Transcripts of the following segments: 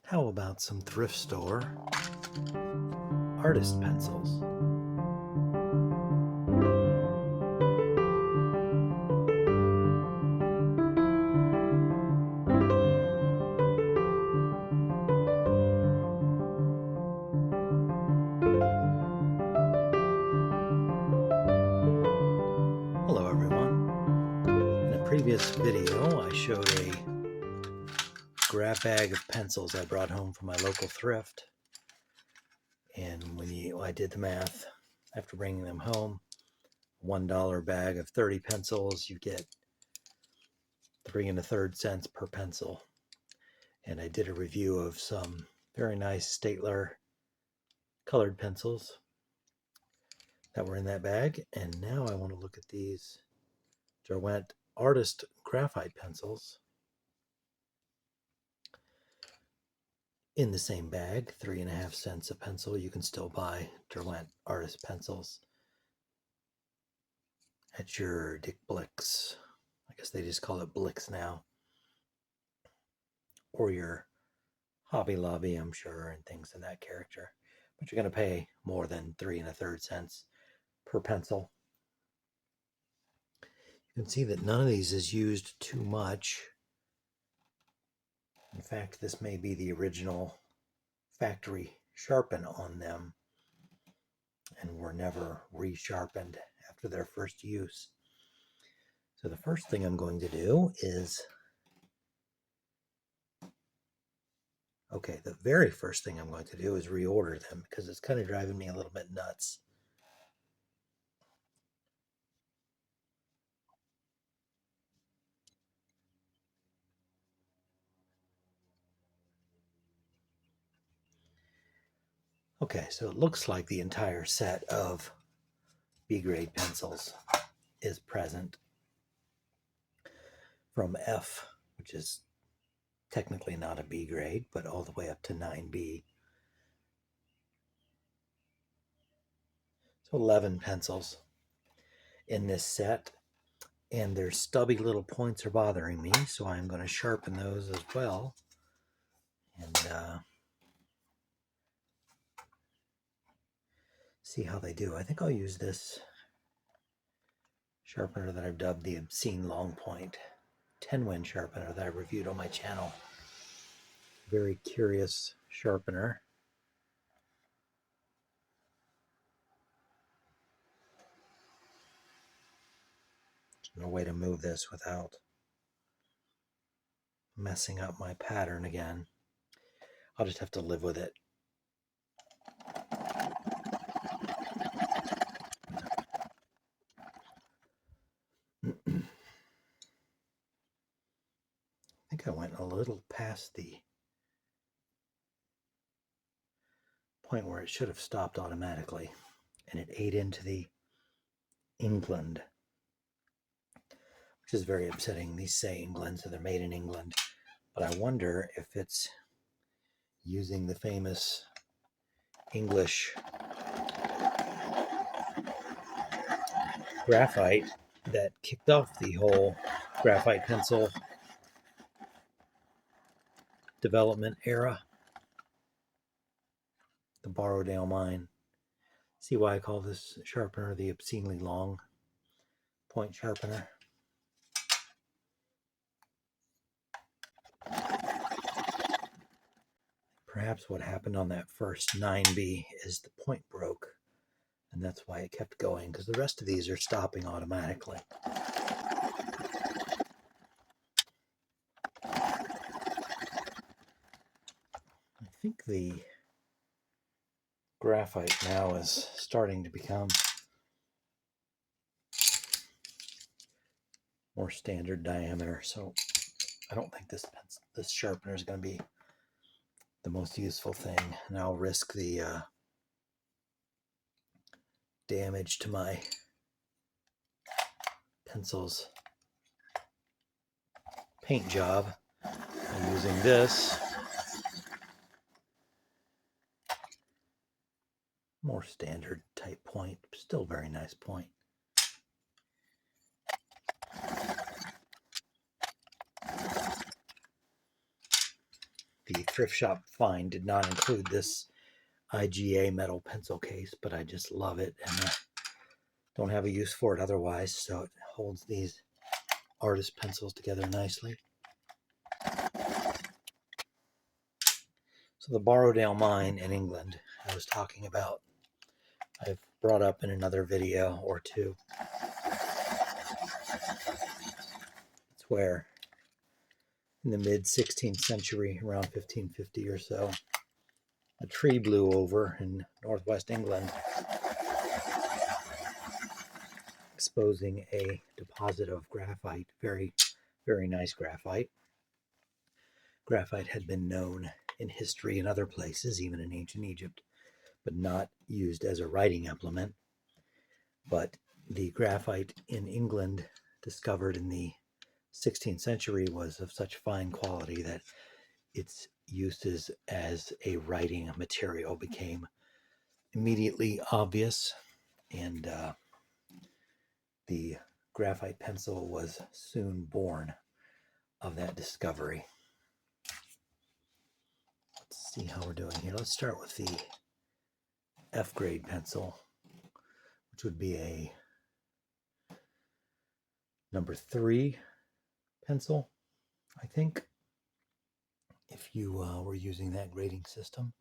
How about some thrift store artist pencils? Hello everyone. In a previous video I showed a grab bag of pencils I brought home from my local thrift, and when I did the math, after bringing them home, $1 bag of 30 pencils, you get 3 1/3 cents per pencil. And I did a review of some very nice Staedtler colored pencils that were in that bag, and now I want to look at these Derwent artist graphite pencils in the same bag, 3 1/2 cents a pencil. You can still buy Derwent artist pencils at your Dick Blick's. I guess they just call it Blick's now, or your Hobby Lobby, I'm sure, and things of that character. But you're going to pay more than 3 1/3 cents per pencil. You can see that none of these is used too much. In fact, this may be the original factory sharpen on them and were never resharpened after their first use. So the first thing I'm going to do is, the very first thing I'm going to do is reorder them, because it's kind of driving me a little bit nuts. Okay, so it looks like the entire set of B-grade pencils is present, from F, which is technically not a B grade, but all the way up to 9B. So 11 pencils in this set, and their stubby little points are bothering me, so I'm going to sharpen those as well. And see how they do. I think I'll use this sharpener that I've dubbed the Obscene Long Point 10-win sharpener that I reviewed on my channel. Very curious sharpener. There's no way to move this without messing up my pattern again. I'll just have to live with it. I think I went a little past the point where it should have stopped automatically, and it ate into the England, which is very upsetting. These say England, so they're made in England, but I wonder if it's using the famous English graphite that kicked off the whole graphite pencil development era, the Borrowdale mine. See why I call this sharpener the obscenely long point sharpener? Perhaps what happened on that first 9B is the point broke, and that's why it kept going, because the rest of these are stopping automatically. I think the graphite now is starting to become more standard diameter, so I don't think this sharpener is going to be the most useful thing, and I'll risk the damage to my pencil's paint job by using this more standard type point. Still very nice point. the thrift shop find did not include this IGA metal pencil case, but I just love it and don't have a use for it otherwise, so it holds these artist pencils together nicely. So the Borrowdale mine in England I was talking about, I've brought up in another video or two. It's where in the mid-16th century, around 1550 or so, a tree blew over in northwest England, exposing a deposit of graphite, very, very nice graphite. Graphite had been known in history in other places, even in ancient Egypt, but not used as a writing implement. But the graphite in England, discovered in the 16th century, was of such fine quality that its uses as a writing material became immediately obvious, and the graphite pencil was soon born of that discovery. Let's see how we're doing here. Let's start with the F grade pencil, which would be a number 3 pencil, I think, if you were using that grading system.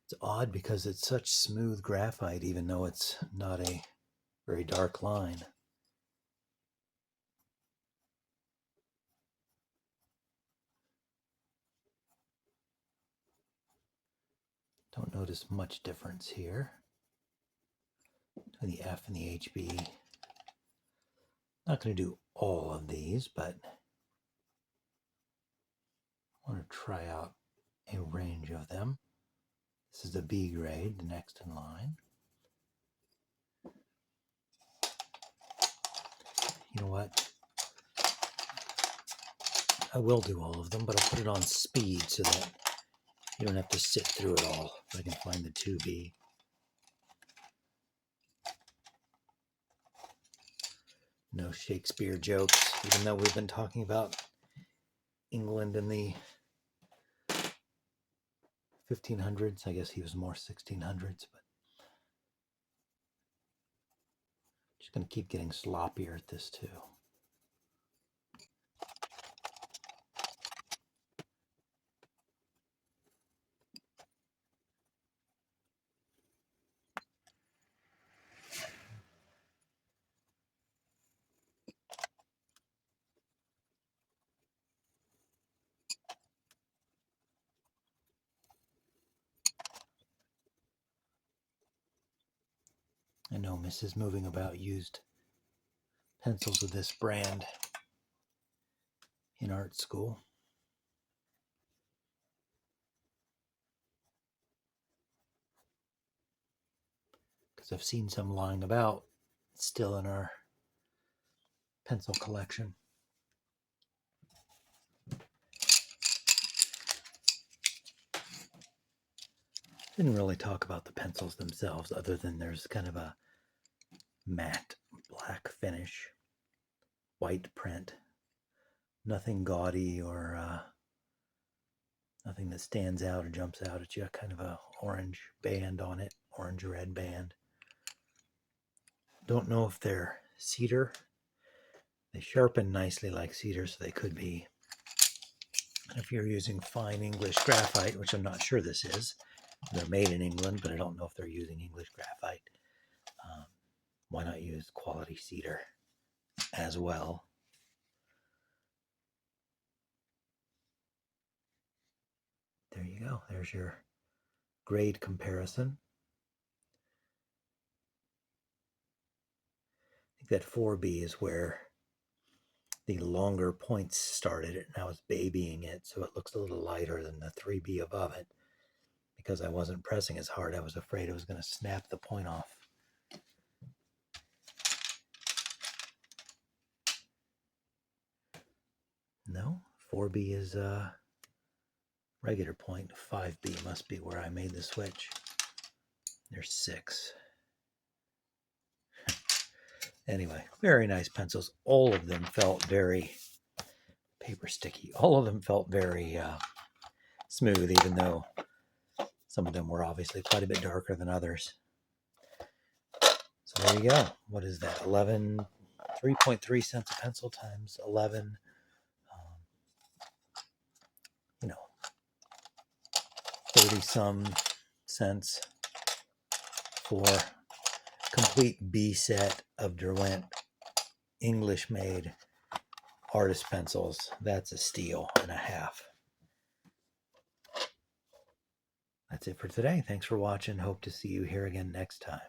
It's odd because it's such smooth graphite, even though it's not a very dark line. Don't notice much difference here between the F and the HB. Not going to do all of these, but I want to try out a range of them. This is the B grade, the next in line. You know what? I will do all of them, but I'll put it on speed so that you don't have to sit through it all. If I can find the 2B. No Shakespeare jokes, even though we've been talking about England in the 1500s. I guess he was more 1600s, but just going to keep getting sloppier at this too. I know Mrs. Moving About used pencils of this brand in art school. Because I've seen some lying about still in our pencil collection. Didn't really talk about the pencils themselves, other than there's kind of a matte black finish, white print. Nothing gaudy or nothing that stands out or jumps out at you. Kind of a orange band on it, orange-red band. Don't know if they're cedar. They sharpen nicely like cedar, so they could be. And if you're using fine English graphite, which I'm not sure this is, they're made in England, but I don't know if they're using English graphite. Why not use quality cedar as well? There you go. There's your grade comparison. I think that 4B is where the longer points started it, and I was babying it, so it looks a little lighter than the 3B above it. Because I wasn't pressing as hard, I was afraid it was going to snap the point off. No, 4B is regular point. 5B must be where I made the switch. There's 6. Anyway, very nice pencils. All of them felt very paper sticky. All of them felt very smooth, even though some of them were obviously quite a bit darker than others. So there you go. What is that? 3.3 cents a pencil times 11. 30 some cents for complete B set of Derwent English made artist pencils. That's a steal and a half. That's it for today. Thanks for watching. Hope to see you here again next time.